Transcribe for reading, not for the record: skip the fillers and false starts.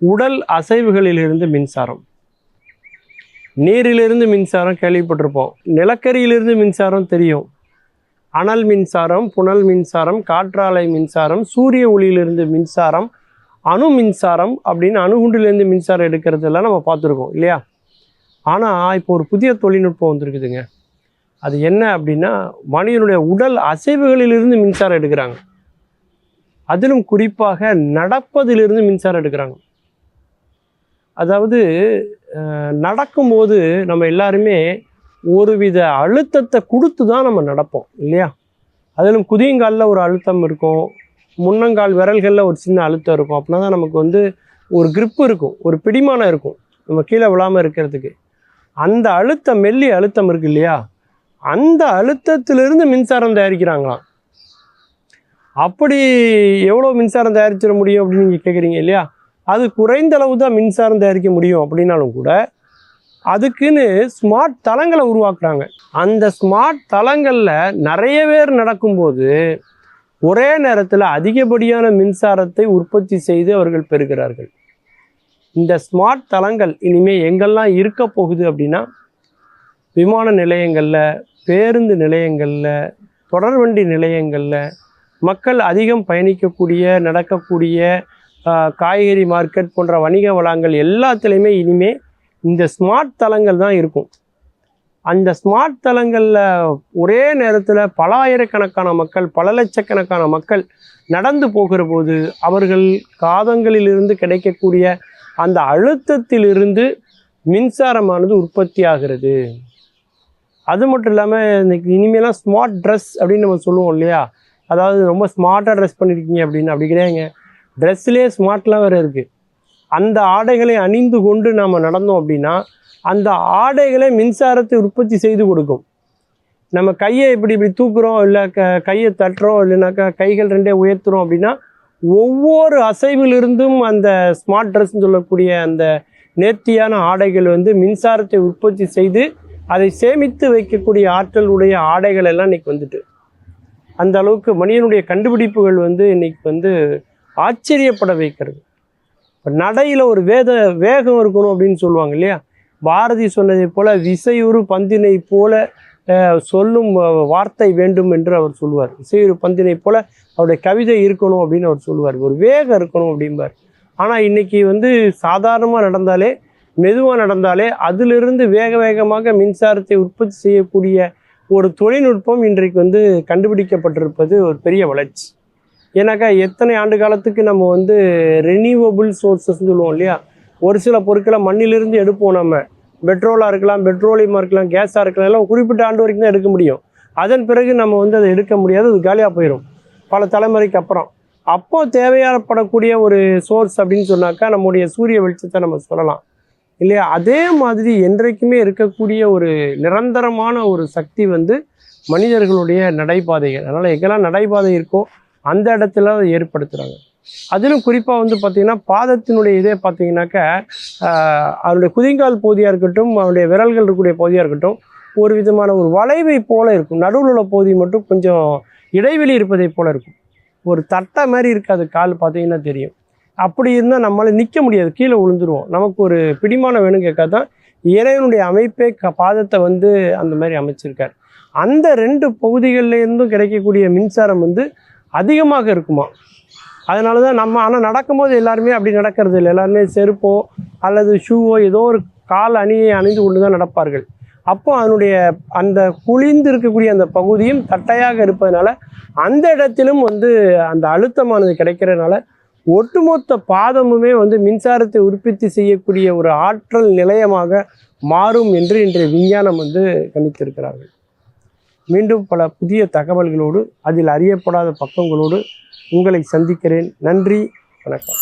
உடல் அசைவுகளிலிருந்து மின்சாரம். நீரிலிருந்து மின்சாரம் கேள்விப்பட்டிருப்போம், நிலக்கரியிலிருந்து மின்சாரம் தெரியும், அனல் மின்சாரம், புனல் மின்சாரம், காற்றாலை மின்சாரம், சூரிய ஒளியிலிருந்து மின்சாரம், அணு மின்சாரம் அப்படின்னு அணுகுண்டிலேருந்து மின்சாரம் எடுக்கிறதெல்லாம் நம்ம பார்த்துருக்கோம் இல்லையா. ஆனால் இப்போ ஒரு புதிய தொழில்நுட்பம் வந்துருக்குதுங்க. அது என்ன அப்படின்னா, மனிதனுடைய உடல் அசைவுகளிலிருந்து மின்சாரம் எடுக்கிறாங்க. அதிலும் குறிப்பாக நடப்பதிலிருந்து மின்சாரம் எடுக்கிறாங்க. அதாவது நடக்கும்போது நம்ம எல்லாருமே ஒருவித அழுத்தத்தை கொடுத்து தான் நம்ம நடப்போம் இல்லையா. அதிலும் குதியங்காலில் ஒரு அழுத்தம் இருக்கும், முன்னங்கால் விரல்களில் ஒரு சின்ன அழுத்தம் இருக்கும். அப்படின்னா தான் நமக்கு வந்து ஒரு கிரிப்பு இருக்கும், ஒரு பிடிமானம் இருக்கும் நம்ம கீழே விழாமல் இருக்கிறதுக்கு. அந்த அழுத்தம், மெல்லி அழுத்தம் இருக்கு இல்லையா, அந்த அழுத்தத்திலிருந்து மின்சாரம் தயாரிக்கிறாங்களாம். அப்படி எவ்வளோ மின்சாரம் தயாரிச்சிட முடியும் அப்படின்னு நீங்கள் கேட்குறீங்க இல்லையா. அது குறைந்த அளவு தான் மின்சாரம் தயாரிக்க முடியும் அப்படின்னாலும் கூட அதுக்குன்னு ஸ்மார்ட் தளங்களை உருவாக்குறாங்க. அந்த ஸ்மார்ட் தளங்களில் நிறைய பேர் நடக்கும்போது ஒரே நேரத்தில் அதிகப்படியான மின்சாரத்தை உற்பத்தி செய்து அவர்கள் பெறுகிறார்கள். இந்த ஸ்மார்ட் தளங்கள் இனிமேல் எங்கெல்லாம் இருக்க போகுது அப்படின்னா, விமான நிலையங்களில், பேருந்து நிலையங்களில், தொடர்வண்டி நிலையங்களில், மக்கள் அதிகம் பயணிக்கக்கூடிய, நடக்கக்கூடிய காய்கறி மார்க்கெட் போன்ற வணிக வளங்கள் எல்லாத்துலேயுமே இனிமேல் இந்த ஸ்மார்ட் தளங்கள் தான் இருக்கும். அந்த ஸ்மார்ட் தளங்களில் ஒரே நேரத்தில் பல ஆயிரக்கணக்கான மக்கள், பல லட்சக்கணக்கான மக்கள் நடந்து போகிற போது அவர்கள் காதங்களிலிருந்து கிடைக்கக்கூடிய அந்த அழுத்தத்திலிருந்து மின்சாரமானது உற்பத்தி ஆகிறது. அது மட்டும் இல்லாமல் இன்னைக்கு இனிமேலாம் ஸ்மார்ட் ட்ரெஸ் அப்படின்னு நம்ம சொல்லுவோம் இல்லையா. அதாவது ரொம்ப ஸ்மார்ட்டாக ட்ரெஸ் பண்ணியிருக்கீங்க அப்படின்னு. அப்படி கிடையாதுங்க, ட்ரெஸ்லேயே ஸ்மார்ட்லாம் வேறு இருக்குது. அந்த ஆடைகளை அணிந்து கொண்டு நாம் நடந்தோம் அப்படின்னா அந்த ஆடைகளை மின்சாரத்தை உற்பத்தி செய்து கொடுக்கும். நம்ம கையை இப்படி தூக்குறோம், இல்லை கையை தட்டுறோம், இல்லைனாக்கா கைகள் ரெண்டே உயர்த்துறோம் அப்படின்னா ஒவ்வொரு அசைவிலிருந்தும் அந்த ஸ்மார்ட் ட்ரெஸ்ன்னு சொல்லக்கூடிய அந்த நேர்த்தியான ஆடைகள் வந்து மின்சாரத்தை உற்பத்தி செய்து அதை சேமித்து வைக்கக்கூடிய ஆற்றலுடைய ஆடைகள் எல்லாம் இன்றைக்கி வந்துட்டு, அந்த அளவுக்கு மனிதனுடைய கண்டுபிடிப்புகள் வந்து இன்றைக்கி வந்து ஆச்சரியப்பட வைக்கிறது. இப்போ நடையில் ஒரு வேகம் இருக்கணும் அப்படின்னு சொல்லுவாங்க இல்லையா. பாரதி சொன்னதை போல் விசையுறு பந்தினை போல சொல்லும் வார்த்தை வேண்டும் என்று அவர் சொல்லுவார். விசையுறு பந்தினை போல அவருடைய கவிதை இருக்கணும் அப்படின்னு அவர் சொல்லுவார். ஒரு வேகம் இருக்கணும் அப்படிம்பார். ஆனால் இன்றைக்கி வந்து சாதாரணமாக நடந்தாலே, மெதுவாக நடந்தாலே அதிலிருந்து வேகமாக மின்சாரத்தை உற்பத்தி செய்யக்கூடிய ஒரு தொழில்நுட்பம் இன்றைக்கு வந்து கண்டுபிடிக்கப்பட்டிருப்பது ஒரு பெரிய வளர்ச்சி. ஏன்னாக்கா எத்தனை ஆண்டு காலத்துக்கு நம்ம வந்து ரெனியூவபிள் சோர்ஸஸ் சொல்லுவோம் இல்லையா. ஒரு சில பொருட்களை மண்ணிலிருந்து எடுப்போம். நம்ம பெட்ரோலாக இருக்கலாம், பெட்ரோலியமாக இருக்கலாம், கேஸாக இருக்கலாம், எல்லாம் குறிப்பிட்ட ஆண்டு வரைக்கும் தான் எடுக்க முடியும். அதன் பிறகு நம்ம வந்து அதை எடுக்க முடியாது, அது காலியாக போயிடும் பல தலைமுறைக்கு அப்புறம். அப்போ தேவைப்படக்கூடிய ஒரு சோர்ஸ் அப்படின்னு சொன்னாக்கா நம்முடைய சூரிய வெளிச்சத்தை நம்ம சொல்லலாம் இல்லையா. அதே மாதிரி என்றைக்குமே இருக்கக்கூடிய ஒரு நிரந்தரமான ஒரு சக்தி வந்து மனிதர்களுடைய நடைபாதைகள். அதனால் எங்கெல்லாம் நடைபாதை இருக்கோ அந்த இடத்துல அதை ஏற்படுத்துகிறாங்க. அதிலும் குறிப்பாக வந்து பார்த்திங்கன்னா பாதத்தினுடைய இதே பார்த்திங்கனாக்கா அவருடைய குதிங்கால் பகுதியாக இருக்கட்டும், அவருடைய விரல்கள் இருக்கக்கூடிய பகுதியாக இருக்கட்டும், ஒரு விதமான ஒரு வளைவை போல் இருக்கும். நடுவில் உள்ள பகுதி மட்டும் கொஞ்சம் இடைவெளி இருப்பதை போல் இருக்கும். ஒரு தட்டை மாதிரி இருக்காது கால், பார்த்திங்கன்னா தெரியும். அப்படி இருந்தால் நம்மளால் நிற்க முடியாது, கீழே விழுந்துருவோம். நமக்கு ஒரு பிடிமானம் வேணும் கேட்காது தான் இறைவனுடைய அமைப்பே பாதத்தை வந்து அந்த மாதிரி அமைச்சிருக்கார். அந்த ரெண்டு பகுதிகள்லேருந்தும் கிடைக்கக்கூடிய மின்சாரம் வந்து அதிகமாக இருக்குமா. அதனால தான் நம்ம ஆனால் நடக்கும்போது எல்லாருமே அப்படி நடக்கிறது இல்லை. எல்லாருமே செருப்போ அல்லது ஷூவோ ஏதோ ஒரு கால் அணியை அணிந்து கொண்டு தான் நடப்பார்கள். அப்போ அதனுடைய அந்த குளிந்து இருக்கக்கூடிய அந்த பகுதியும் தட்டையாக இருப்பதனால அந்த இடத்திலும் வந்து அந்த அழுத்தமானது கிடைக்கிறதுனால ஒட்டுமொத்த பாதமுமே வந்து மின்சாரத்தை உற்பத்தி செய்யக்கூடிய ஒரு ஆற்றல் நிலையமாக மாறும் என்று இன்றைய விஞ்ஞானம் வந்து கணித்திருக்கிறார்கள். மீண்டும் பல புதிய தகவல்களோடு, அதில் அறியப்படாத பக்கங்களோடு உங்களை சந்திக்கிறேன். நன்றி, வணக்கம்.